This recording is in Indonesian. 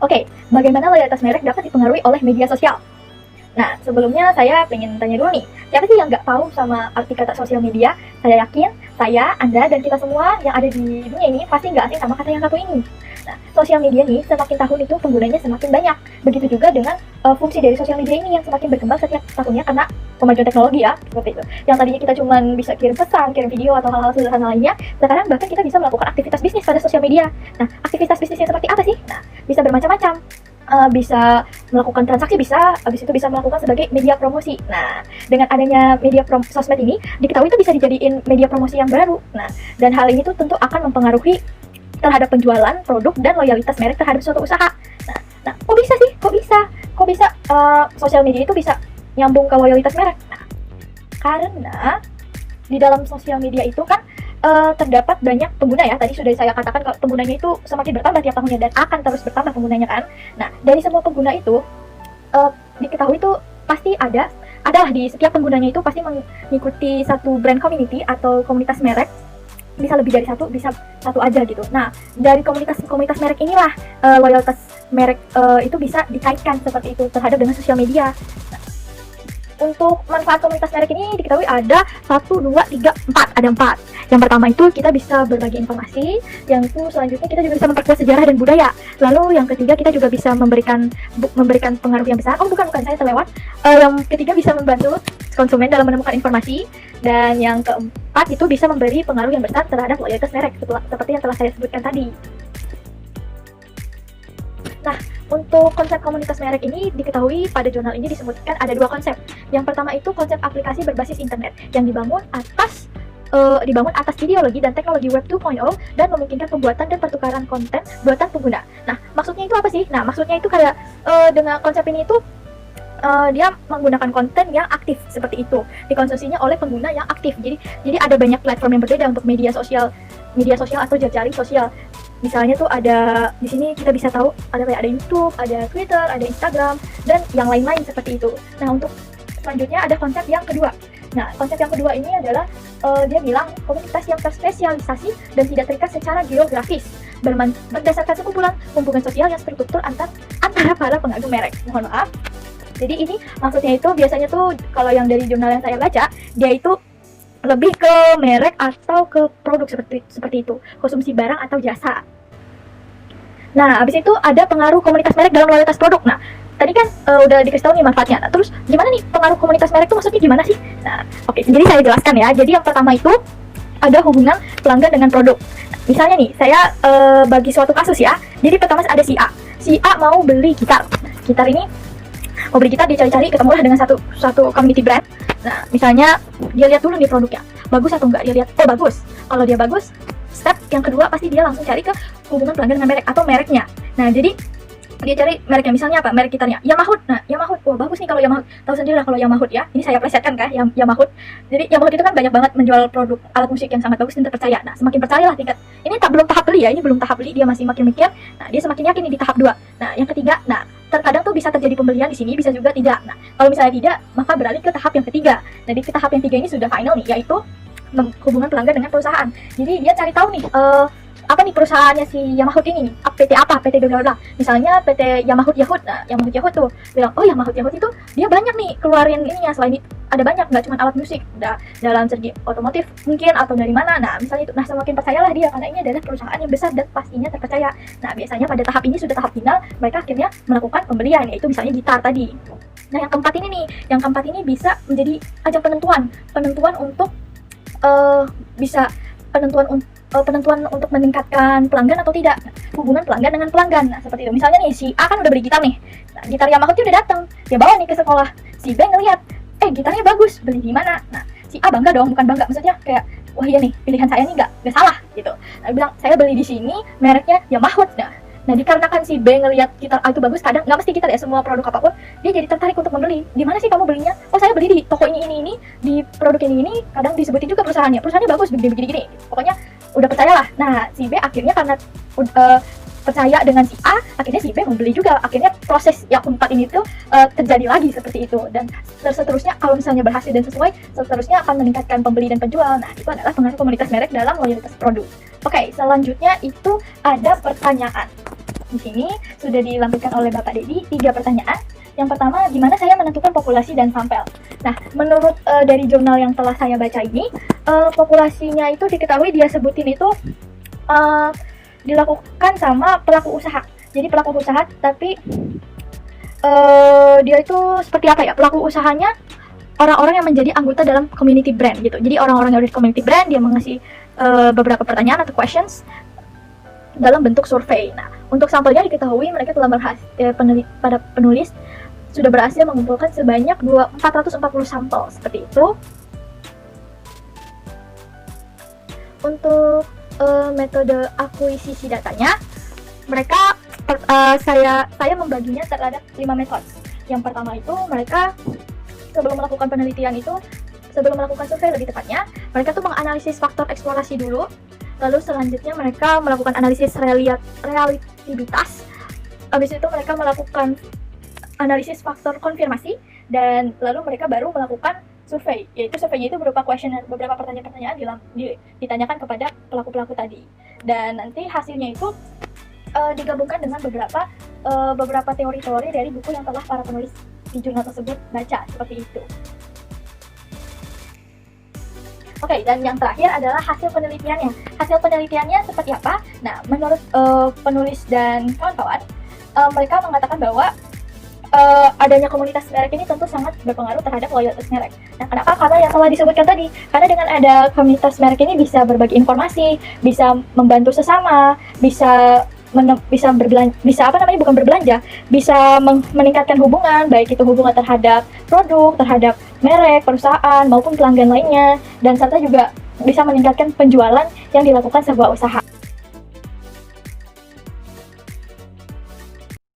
Oke, bagaimana loyalitas merek dapat dipengaruhi oleh media sosial? Nah, sebelumnya saya pengen tanya dulu nih, siapa sih yang nggak tahu sama arti kata sosial media? Saya yakin, saya, Anda, dan kita semua yang ada di dunia ini pasti nggak asing sama kata yang satu ini. Nah, sosial media nih, semakin tahun itu penggunanya semakin banyak. Begitu juga dengan fungsi dari sosial media ini yang semakin berkembang setiap tahunnya karena kemajuan teknologi ya, seperti itu. Yang tadinya kita cuma bisa kirim pesan, kirim video, atau hal-hal sederhana lainnya, sekarang bahkan kita bisa melakukan aktivitas bisnis pada sosial media. Nah, aktivitas bisnisnya seperti apa sih? Nah, bisa bermacam-macam. Bisa melakukan transaksi, bisa, habis itu bisa melakukan sebagai media promosi. Nah, dengan adanya media sosmed ini, diketahui itu bisa dijadiin media promosi yang baru. Nah, dan hal ini tuh tentu akan mempengaruhi terhadap penjualan produk dan loyalitas merek terhadap suatu usaha. Nah, kok bisa sih? Kok bisa sosial media itu bisa nyambung ke loyalitas merek? Nah, karena di dalam sosial media itu kan terdapat banyak pengguna ya. Tadi sudah saya katakan kalau penggunanya itu semakin bertambah tiap tahunnya dan akan terus bertambah penggunanya kan. Nah, dari semua pengguna itu diketahui itu pasti adalah di setiap penggunanya itu pasti mengikuti satu brand community atau komunitas merek. Bisa lebih dari satu, bisa satu aja gitu. Nah, dari komunitas merek inilah loyalitas merek itu bisa dikaitkan seperti itu terhadap dengan sosial media. Untuk manfaat komunitas merek ini diketahui ada 1, 2, 3, 4. Ada 4. Yang pertama itu kita bisa berbagi informasi. Yang selanjutnya kita juga bisa memperkuat sejarah dan budaya. Lalu yang ketiga kita juga bisa memberikan pengaruh yang besar. Bukan saya terlewat. Yang ketiga bisa membantu konsumen dalam menemukan informasi. Dan yang keempat itu bisa memberi pengaruh yang besar terhadap loyalitas merek seperti yang telah saya sebutkan tadi. Nah, untuk konsep komunitas merek ini diketahui pada jurnal ini disebutkan ada 2 konsep. Yang pertama itu konsep aplikasi berbasis internet yang dibangun atas ideologi dan teknologi Web 2.0 dan memungkinkan pembuatan dan pertukaran konten buatan pengguna. Nah, maksudnya itu apa sih? Nah, maksudnya itu kayak dengan konsep ini itu dia menggunakan konten yang aktif seperti itu, dikonsumsinya oleh pengguna yang aktif. Jadi ada banyak platform yang berbeda untuk media sosial atau jejaring sosial. Misalnya tuh ada di sini kita bisa tahu ada YouTube, ada Twitter, ada Instagram dan yang lain-lain seperti itu. Nah, untuk selanjutnya ada konsep yang kedua. Nah, konsep yang kedua ini adalah dia bilang komunitas yang terspesialisasi dan tidak terikat secara geografis, berdasarkan sekumpulan hubungan sosial yang struktur antara para pengagum merek. Mohon maaf. Jadi ini maksudnya itu biasanya tuh kalau yang dari jurnal yang saya baca, dia itu lebih ke merek atau ke produk seperti itu, konsumsi barang atau jasa. Nah, habis itu ada pengaruh komunitas merek dalam loyalitas produk. Nah, tadi kan udah dikasih tahu nih manfaatnya. Nah, terus gimana nih pengaruh komunitas merek itu maksudnya gimana sih? Nah, oke, jadi saya jelaskan ya. Jadi yang pertama itu ada hubungan pelanggan dengan produk. Nah, misalnya nih, saya bagi suatu kasus ya. Jadi pertama ada si A. Si A mau beli gitar. Nah, gitar ini mau beli gitar, dia cari-cari, ketemulah dengan satu community brand. Nah, misalnya dia lihat dulu nih produknya, bagus atau enggak. Dia lihat, oh bagus. Kalau dia bagus, step yang kedua pasti dia langsung cari ke hubungan pelanggan dengan merek atau mereknya. Nah, jadi dia cari mereknya, misalnya apa? Merek gitarnya Yamaha. Nah, Yamaha, wah bagus nih kalau Yamaha. Tahu sendiri lah kalau Yamaha ya. Ini saya plesetkan kan Yamaha. Jadi Yamaha itu kan banyak banget menjual produk alat musik yang sangat bagus dan terpercaya. Nah, semakin percayalah tingkat. Ini belum tahap beli ya, ini belum tahap beli, dia masih makin mikir. Nah, dia semakin yakin nih di tahap 2. Nah, yang ketiga, nah terkadang tuh bisa terjadi pembelian di sini, bisa juga tidak. Nah, kalau misalnya tidak, maka beralih ke tahap yang ketiga. Nah, di tahap yang 3 ini sudah final nih, yaitu hubungan pelanggan dengan perusahaan. Jadi dia cari tahu nih apa nih perusahaannya si Yamaha ini nih, PT apa, PT bla bla. Misalnya PT Yamaha Yahoo. Nah, Yamaha Yahoo tuh bilang, oh Yamaha Yahoo itu dia banyak nih keluarin ininya, selain itu ada banyak, nggak cuma alat musik, dalam segi otomotif mungkin atau dari mana. Nah, misalnya itu, nah semakin percayalah dia karena ini adalah perusahaan yang besar dan pastinya terpercaya. Nah, biasanya pada tahap ini sudah tahap final, mereka akhirnya melakukan pembelian, yaitu misalnya gitar tadi. Nah, yang keempat ini bisa menjadi ajang penentuan untuk penentuan untuk meningkatkan pelanggan atau tidak, hubungan pelanggan dengan pelanggan. Nah, seperti itu. Misalnya nih, si A kan udah beli gitar nih. Nah, gitar Yamaha itu udah datang, dia bawa nih ke sekolah. Si B ngelihat, gitarnya bagus, beli di mana? Nah, si A bangga dong, bukan bangga, maksudnya kayak, wah iya nih, pilihan saya nih nggak salah gitu. Nah, dia bilang, saya beli di sini, mereknya Yamaha. Nah, dikarenakan si B ngelihat gitar A itu bagus, kadang nggak mesti gitar ya, semua produk apapun, dia jadi tertarik untuk membeli. Di mana sih kamu belinya? Oh, saya beli di toko ini, di produk ini, kadang disebutin juga perusahaannya bagus, begini. Pokoknya udah percayalah. Nah, si B akhirnya karena percaya dengan si A, akhirnya si B membeli juga. Akhirnya proses yang keempat ini tuh terjadi lagi seperti itu. Dan seterusnya kalau misalnya berhasil dan sesuai, seterusnya akan meningkatkan pembeli dan penjual. Nah, itu adalah pengaruh komunitas merek dalam loyalitas produk. Oke, selanjutnya itu ada pertanyaan. Di sini sudah dilampirkan oleh Bapak Dedi 3 pertanyaan. Yang pertama, gimana saya menentukan populasi dan sampel? Nah, menurut dari jurnal yang telah saya baca ini, populasinya itu diketahui dia sebutin itu dilakukan sama pelaku usaha. Jadi pelaku usaha, tapi dia itu seperti apa ya? Pelaku usahanya orang-orang yang menjadi anggota dalam community brand gitu. Jadi orang-orang yang ada di community brand, dia mengasih beberapa pertanyaan atau questions dalam bentuk survei. Nah, untuk sampelnya diketahui mereka telah para penulis sudah berhasil mengumpulkan sebanyak 440 sampel seperti itu. Untuk metode akuisisi datanya, mereka saya membaginya terhadap 5 metode. Yang pertama itu mereka sebelum melakukan survei lebih tepatnya, mereka tuh menganalisis faktor eksplorasi dulu. Lalu selanjutnya mereka melakukan analisis relativitas. Habis itu mereka melakukan analisis faktor konfirmasi, dan lalu mereka baru melakukan survei. Yaitu surveinya itu berupa kuesioner, beberapa pertanyaan-pertanyaan ditanyakan kepada pelaku-pelaku tadi. Dan nanti hasilnya itu digabungkan dengan beberapa teori-teori dari buku yang telah para penulis di jurnal tersebut baca, seperti itu. Oke, dan yang terakhir adalah hasil penelitiannya. Hasil penelitiannya seperti apa? Nah, menurut penulis dan kawan-kawan, mereka mengatakan bahwa adanya komunitas merek ini tentu sangat berpengaruh terhadap loyalitas merek. Nah, kenapa? Karena yang telah disebutkan tadi. Karena dengan ada komunitas merek ini bisa berbagi informasi, bisa membantu sesama, bisa meningkatkan hubungan, baik itu hubungan terhadap produk, terhadap merek, perusahaan, maupun pelanggan lainnya, dan serta juga bisa meningkatkan penjualan yang dilakukan sebuah usaha.